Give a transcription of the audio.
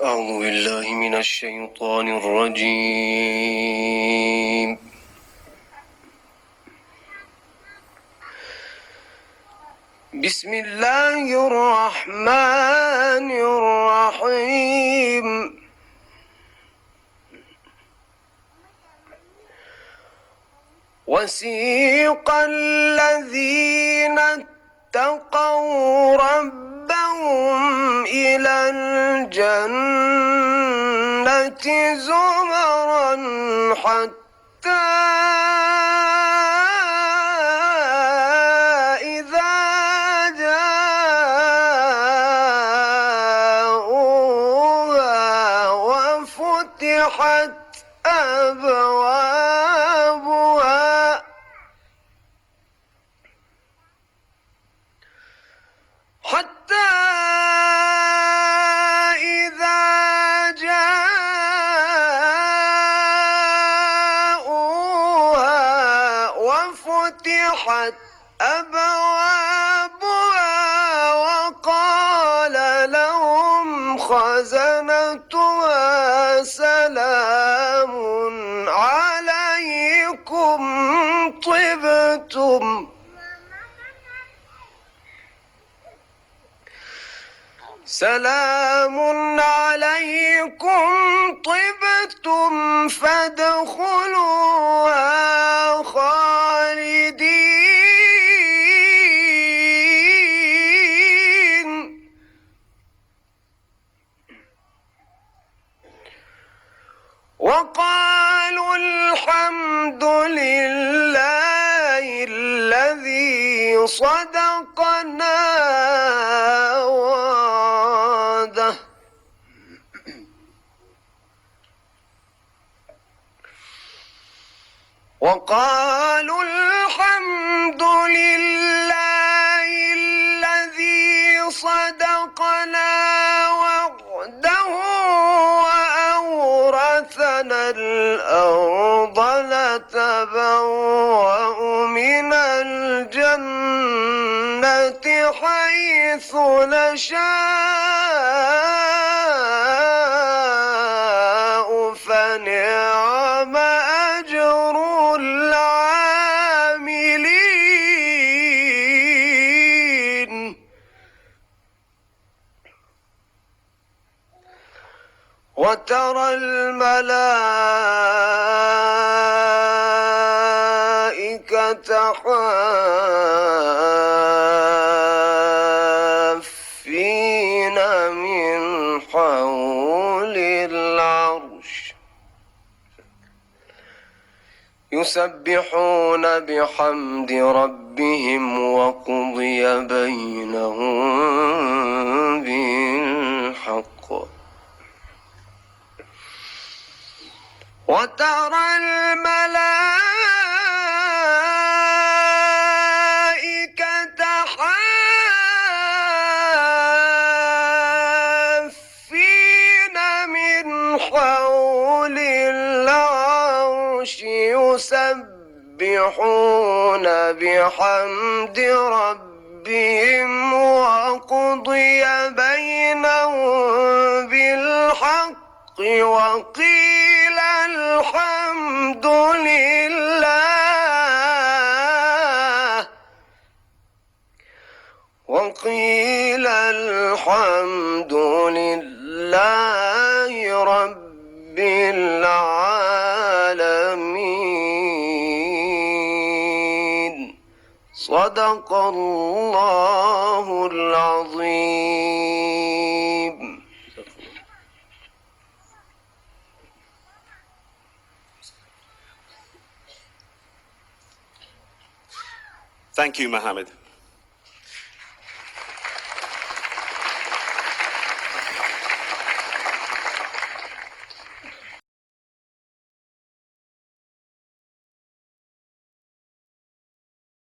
أعوذ بالله من الشيطان الرجيم. بسم الله الرحمن الرحيم. وسيق الذين اتقوا ربهم إلى الجنة زمرا حتى إذا جاءوها وفتحت أبوابها حتى إذا جاءوها وفتحت أبوابها وقال لهم خزنتها سلام عليكم طبتم سلام عليكم طبتم فادخلوها خالدين. وقالوا الحمد لله الذي صدقنا وعده وقالوا الحمد لله الذي صدقنا وعده وأورثنا الأرض نتبوأ من الجنة حيث نشاء فنعم أجر العاملين. وترى الملائكة حافين من حول العرش يسبحون بحمد ربهم وقضي بينهم بالحق. وترى الملائكة حافين من حول العرش يسبحون بحمد ربهم وقضي بينهم بالحق وقيل الحمد لله رب العالمين. صدق الله العظيم. Thank you, Mohammed.